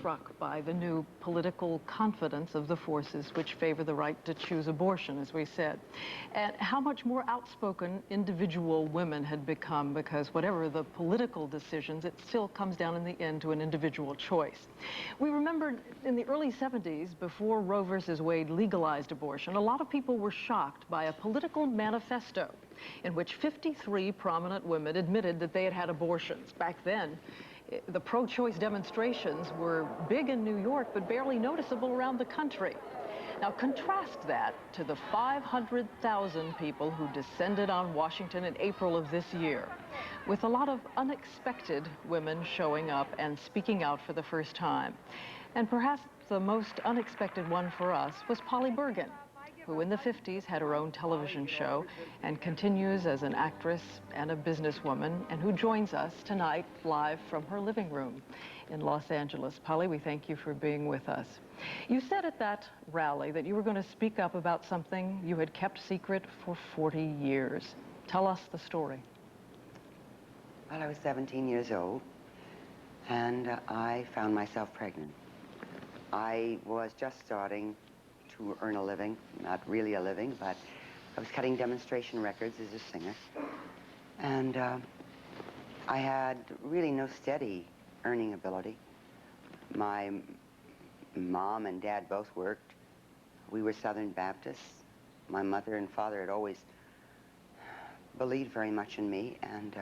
struck by the new political confidence of the forces which favor the right to choose abortion, as we said, and how much more outspoken individual women had become, because whatever the political decisions, it still comes down in the end to an individual choice. We remember in the early 70s, before Roe versus Wade legalized abortion, a lot of people were shocked by a political manifesto in which 53 prominent women admitted that they had had abortions. Back then, the pro-choice demonstrations were big in New York, but barely noticeable around the country. Now contrast that to the 500,000 people who descended on Washington in April of this year, with a lot of unexpected women showing up and speaking out for the first time. And perhaps the most unexpected one for us was Polly Bergen, who in the 50s had her own television show and continues as an actress and a businesswoman, and who joins us tonight live from her living room in Los Angeles. Polly, we thank you for being with us. You said at that rally that you were going to speak up about something you had kept secret for 40 years. Tell us the story. Well, I was 17 years old, and I found myself pregnant. I was just starting to earn a living, not really a living, but I was cutting demonstration records as a singer. And I had really no steady earning ability. My mom and dad both worked. We were Southern Baptists. My mother and father had always believed very much in me, and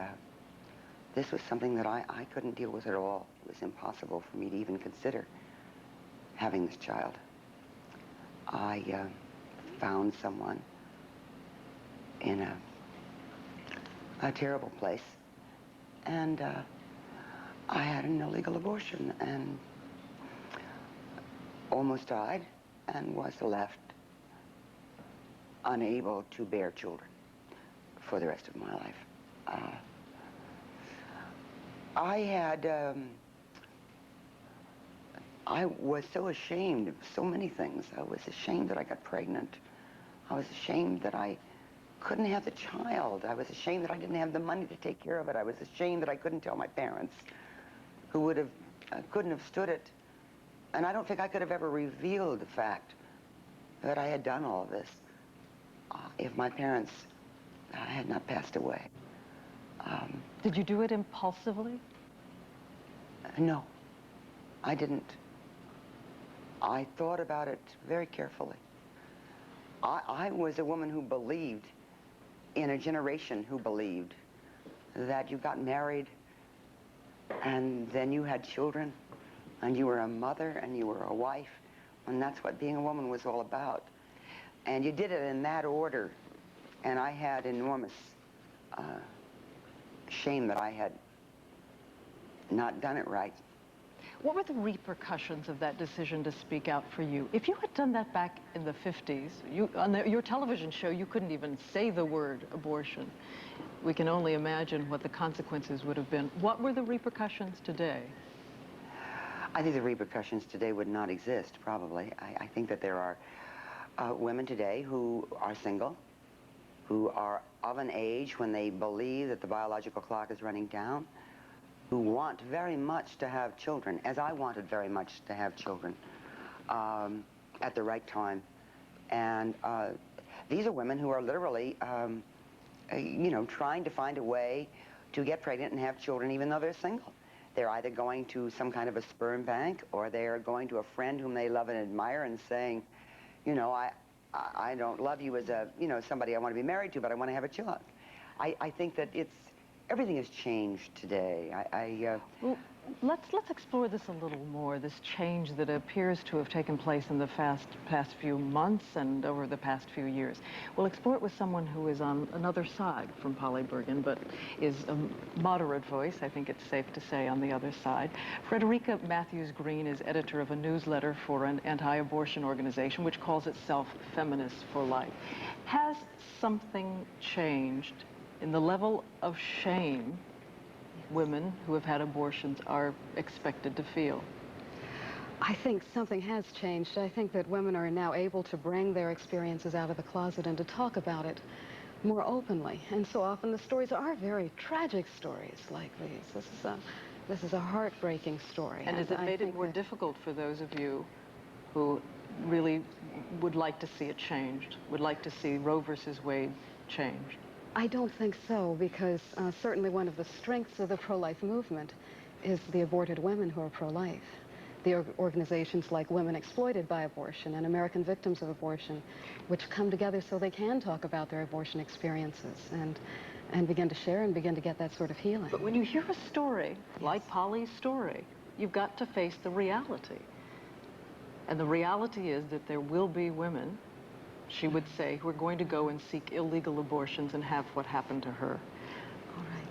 this was something that I couldn't deal with at all. It was impossible for me to even consider having this child. I found someone in a terrible place, and I had an illegal abortion and almost died and was left unable to bear children for the rest of my life. I was so ashamed of so many things. I was ashamed that I got pregnant. I was ashamed that I couldn't have the child. I was ashamed that I didn't have the money to take care of it. I was ashamed that I couldn't tell my parents, who would have, couldn't have stood it. And I don't think I could have ever revealed the fact that I had done all of this if my parents had not passed away. Did you do it impulsively? No, I didn't. I thought about it very carefully. I was a woman who believed, in a generation who believed, that you got married and then you had children and you were a mother and you were a wife, and that's what being a woman was all about. And you did it in that order, and I had enormous shame that I had not done it right. What were the repercussions of that decision to speak out for you? If you had done that back in the 50s, your television show, you couldn't even say the word abortion. We can only imagine what the consequences would have been. What were the repercussions today? I think the repercussions today would not exist, probably. I think that there are women today who are single, who are of an age when they believe that the biological clock is running down, who want very much to have children, as I wanted very much to have children, at the right time. And these are women who are literally, you know, trying to find a way to get pregnant and have children even though they're single. They're either going to some kind of a sperm bank, or they're going to a friend whom they love and admire and saying, you know, I don't love you as a, you know, somebody I want to be married to, but I want to have a child. I think that everything has changed today. Well, let's explore this a little more, this change that appears to have taken place in the past few months and over the past few years. We'll explore it with someone who is on another side from Polly Bergen, but is a moderate voice, I think it's safe to say, on the other side. Frederica Mathewes-Green is editor of a newsletter for an anti-abortion organization which calls itself Feminists for Life. Has something changed in the level of shame women who have had abortions are expected to feel? I think something has changed. I think that women are now able to bring their experiences out of the closet and to talk about it more openly. And so often the stories are very tragic stories like these. This is This is a heartbreaking story. And has it made it more that difficult for those of you who really would like to see it changed, would like to see Roe versus Wade changed? I don't think so, because certainly one of the strengths of the pro-life movement is the aborted women who are pro-life. The organizations like Women Exploited by Abortion and American Victims of Abortion, which come together so they can talk about their abortion experiences and begin to share and begin to get that sort of healing. But when you hear a story like Polly's story, you've got to face the reality. And the reality is that there will be women, she would say, who are going to go and seek illegal abortions and have what happened to her. All right.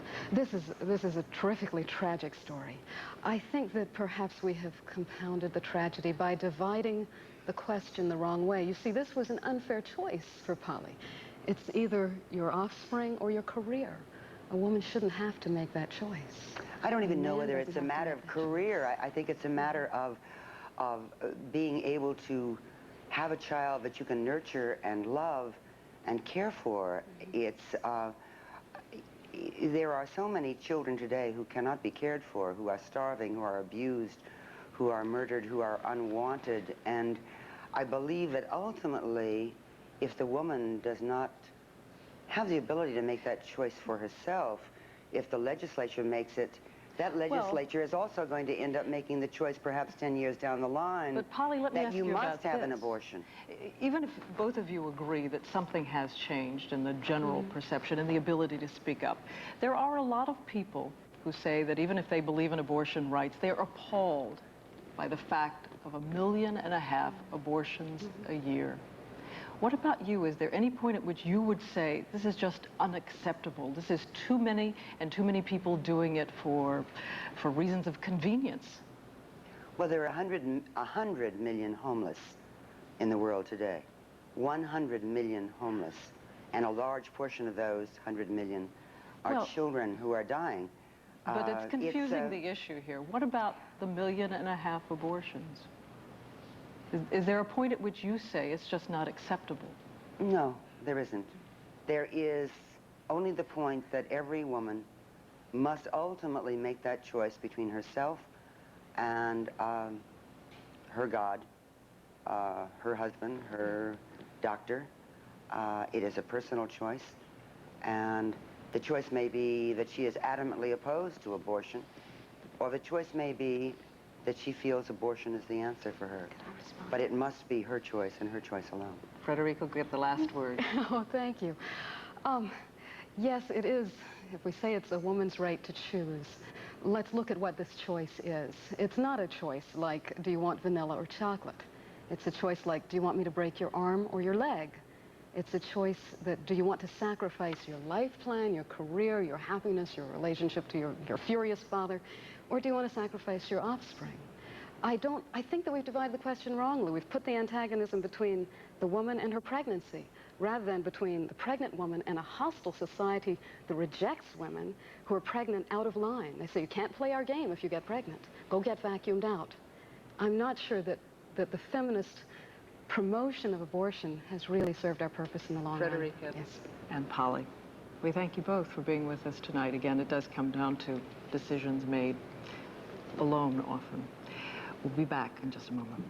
This is a terrifically tragic story. I think that perhaps we have compounded the tragedy by dividing the question the wrong way. You see, this was an unfair choice for Polly. It's either your offspring or your career. A woman shouldn't have to make that choice. I don't even know whether it's a matter of career. I think it's a matter of being able to have a child that you can nurture and love and care for. There are so many children today who cannot be cared for, who are starving, who are abused, who are murdered, who are unwanted. And I believe that ultimately, if the woman does not have the ability to make that choice for herself, if the legislature makes it, that legislature is also going to end up making the choice perhaps 10 years down the line. But Polly, let me ask you that you about must have this. an abortion. Even if both of you agree that something has changed in the general perception and the ability to speak up, there are a lot of people who say that even if they believe in abortion rights, they're appalled by the fact of 1.5 million abortions a year. What about you? Is there any point at which you would say, this is just unacceptable, this is too many and too many people doing it for reasons of convenience? Well, there are 100 million homeless in the world today. 100 million homeless. And a large portion of those 100 million are children who are dying. But it's confusing the issue here. What about the 1.5 million abortions? Is there a point at which you say it's just not acceptable? No, there isn't. There is only the point that every woman must ultimately make that choice between herself and her God, her husband, her doctor. It is a personal choice, and the choice may be that she is adamantly opposed to abortion, or the choice may be that she feels abortion is the answer for her. But it must be her choice and her choice alone. Frederica, get the last word. Oh, thank you. Yes, it is. If we say it's a woman's right to choose, let's look at what this choice is. It's not a choice like, do you want vanilla or chocolate? It's a choice like, do you want me to break your arm or your leg? It's a choice that, do you want to sacrifice your life plan, your career, your happiness, your relationship to your furious father, or do you want to sacrifice your offspring? I think that we've divided the question wrongly. We've put the antagonism between the woman and her pregnancy, rather than between the pregnant woman and a hostile society that rejects women who are pregnant out of line. They say, you can't play our game if you get pregnant. Go get vacuumed out. I'm not sure that the feminist promotion of abortion has really served our purpose in the long run. Frederica and Polly, we thank you both for being with us tonight. Again, it does come down to decisions made alone often. We'll be back in just a moment.